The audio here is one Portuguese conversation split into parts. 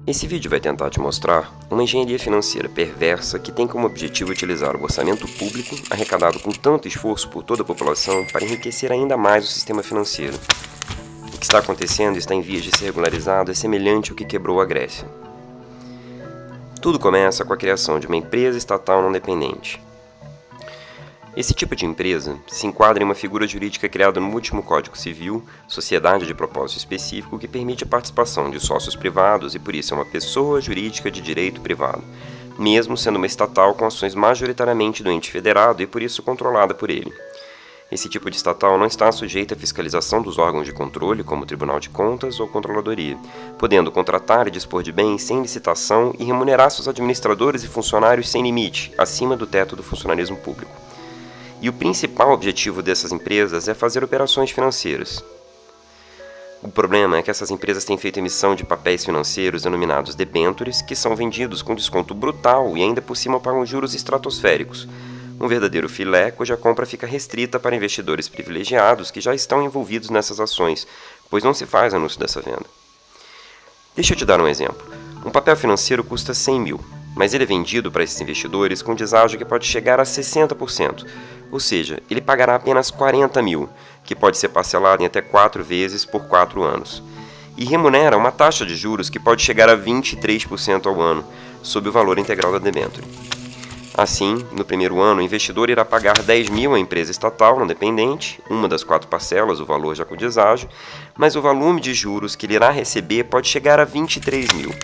Esse vídeo vai tentar te mostrar uma engenharia financeira perversa que tem como objetivo utilizar o orçamento público, arrecadado com tanto esforço por toda a população, para enriquecer ainda mais o sistema financeiro. O que está acontecendo e está em vias de ser regularizado é semelhante ao que quebrou a Grécia. Tudo começa com a criação de uma empresa estatal não dependente. Esse tipo de empresa se enquadra em uma figura jurídica criada no último Código Civil, sociedade de propósito específico que permite a participação de sócios privados e por isso é uma pessoa jurídica de direito privado, mesmo sendo uma estatal com ações majoritariamente do ente federado e por isso controlada por ele. Esse tipo de estatal não está sujeita à fiscalização dos órgãos de controle, como o Tribunal de Contas ou Controladoria, podendo contratar e dispor de bens sem licitação e remunerar seus administradores e funcionários sem limite, acima do teto do funcionalismo público. E o principal objetivo dessas empresas é fazer operações financeiras. O problema é que essas empresas têm feito emissão de papéis financeiros denominados debêntures, que são vendidos com desconto brutal e ainda por cima pagam juros estratosféricos. Um verdadeiro filé cuja compra fica restrita para investidores privilegiados que já estão envolvidos nessas ações, pois não se faz anúncio dessa venda. Deixa eu te dar um exemplo. Um papel financeiro custa 100 mil, mas ele é vendido para esses investidores com deságio que pode chegar a 60%, ou seja, ele pagará apenas 40 mil, que pode ser parcelado em até 4 vezes por 4 anos, e remunera uma taxa de juros que pode chegar a 23% ao ano, sob o valor integral da debênture. Assim, no primeiro ano, o investidor irá pagar 10 mil à empresa estatal não dependente, uma das 4 parcelas, o valor já com deságio, mas o volume de juros que ele irá receber pode chegar a 23 mil.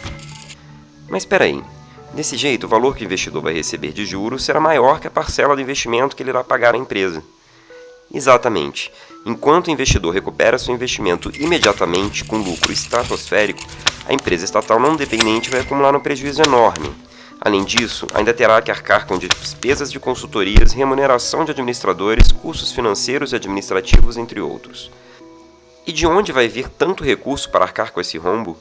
Mas espera aí. Desse jeito, o valor que o investidor vai receber de juros será maior que a parcela do investimento que ele irá pagar à empresa. Exatamente. Enquanto o investidor recupera seu investimento imediatamente com lucro estratosférico, a empresa estatal não dependente vai acumular um prejuízo enorme. Além disso, ainda terá que arcar com despesas de consultorias, remuneração de administradores, custos financeiros e administrativos, entre outros. E de onde vai vir tanto recurso para arcar com esse rombo?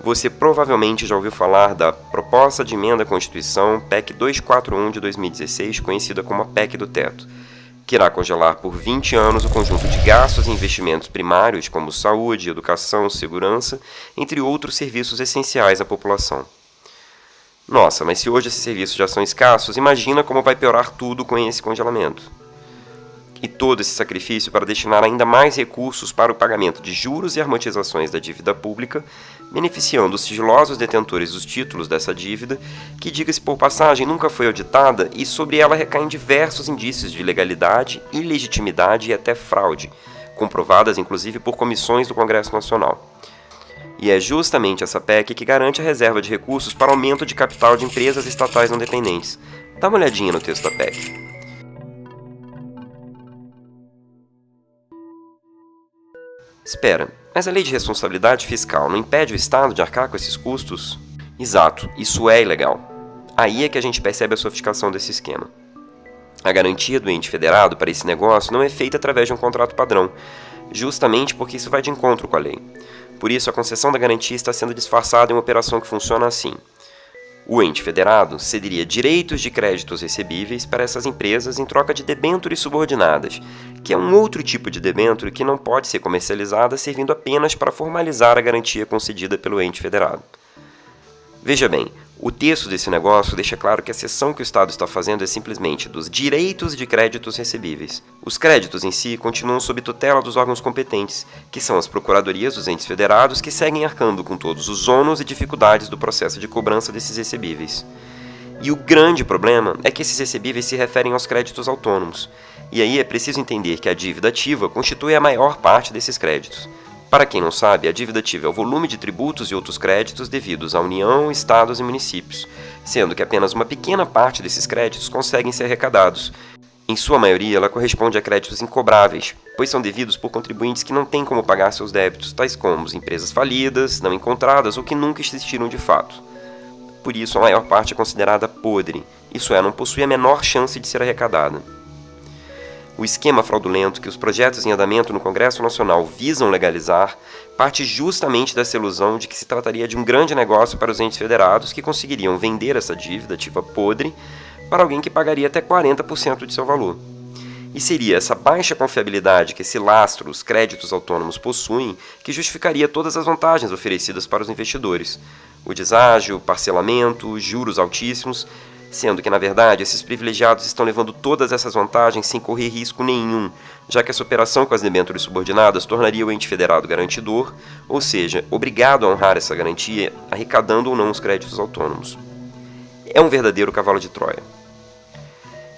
Você provavelmente já ouviu falar da Proposta de Emenda à Constituição PEC 241 de 2016, conhecida como a PEC do Teto, que irá congelar por 20 anos o conjunto de gastos e investimentos primários como saúde, educação, segurança, entre outros serviços essenciais à população. Nossa, mas se hoje esses serviços já são escassos, imagina como vai piorar tudo com esse congelamento. E todo esse sacrifício para destinar ainda mais recursos para o pagamento de juros e amortizações da dívida pública, beneficiando os sigilosos detentores dos títulos dessa dívida, que, diga-se por passagem, nunca foi auditada e sobre ela recaem diversos indícios de ilegalidade, ilegitimidade e até fraude, comprovadas inclusive por comissões do Congresso Nacional. E é justamente essa PEC que garante a reserva de recursos para aumento de capital de empresas estatais não dependentes. Dá uma olhadinha no texto da PEC. Espera, mas a lei de responsabilidade fiscal não impede o Estado de arcar com esses custos? Exato, isso é ilegal. Aí é que a gente percebe a sofisticação desse esquema. A garantia do ente federado para esse negócio não é feita através de um contrato padrão, justamente porque isso vai de encontro com a lei. Por isso, a concessão da garantia está sendo disfarçada em uma operação que funciona assim. O ente federado cederia direitos de créditos recebíveis para essas empresas em troca de debêntures subordinadas, que é um outro tipo de debênture que não pode ser comercializada, servindo apenas para formalizar a garantia concedida pelo ente federado. Veja bem, o texto desse negócio deixa claro que a cessão que o Estado está fazendo é simplesmente dos direitos de créditos recebíveis. Os créditos em si continuam sob tutela dos órgãos competentes, que são as procuradorias dos entes federados que seguem arcando com todos os ônus e dificuldades do processo de cobrança desses recebíveis. E o grande problema é que esses recebíveis se referem aos créditos autônomos. E aí é preciso entender que a dívida ativa constitui a maior parte desses créditos. Para quem não sabe, a dívida ativa é o volume de tributos e outros créditos devidos à União, Estados e municípios, sendo que apenas uma pequena parte desses créditos conseguem ser arrecadados. Em sua maioria, ela corresponde a créditos incobráveis, pois são devidos por contribuintes que não têm como pagar seus débitos, tais como empresas falidas, não encontradas ou que nunca existiram de fato. Por isso, a maior parte é considerada podre, isso é, não possui a menor chance de ser arrecadada. O esquema fraudulento que os projetos em andamento no Congresso Nacional visam legalizar parte justamente dessa ilusão de que se trataria de um grande negócio para os entes federados que conseguiriam vender essa dívida ativa podre para alguém que pagaria até 40% de seu valor. E seria essa baixa confiabilidade que esse lastro, os créditos autônomos, possuem, que justificaria todas as vantagens oferecidas para os investidores. O deságio, parcelamento, juros altíssimos, sendo que, na verdade, esses privilegiados estão levando todas essas vantagens sem correr risco nenhum, já que essa operação com as debêntures subordinadas tornaria o ente federado garantidor, ou seja, obrigado a honrar essa garantia, arrecadando ou não os créditos autônomos. É um verdadeiro cavalo de Troia.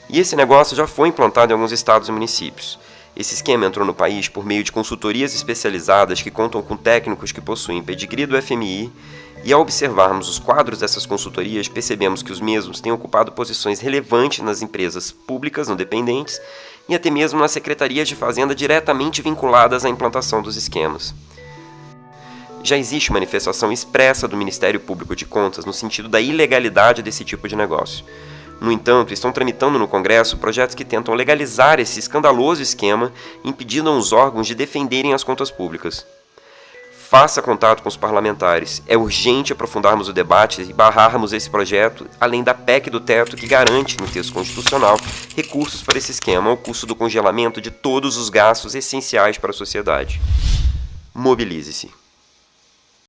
E esse negócio já foi implantado em alguns estados e municípios. Esse esquema entrou no país por meio de consultorias especializadas que contam com técnicos que possuem pedigree do FMI, e ao observarmos os quadros dessas consultorias, percebemos que os mesmos têm ocupado posições relevantes nas empresas públicas não dependentes e até mesmo nas secretarias de fazenda diretamente vinculadas à implantação dos esquemas. Já existe manifestação expressa do Ministério Público de Contas no sentido da ilegalidade desse tipo de negócio. No entanto, estão tramitando no Congresso projetos que tentam legalizar esse escandaloso esquema, impedindo aos órgãos de defenderem as contas públicas. Faça contato com os parlamentares. É urgente aprofundarmos o debate e barrarmos esse projeto, além da PEC do teto que garante, no texto constitucional, recursos para esse esquema ao custo do congelamento de todos os gastos essenciais para a sociedade. Mobilize-se.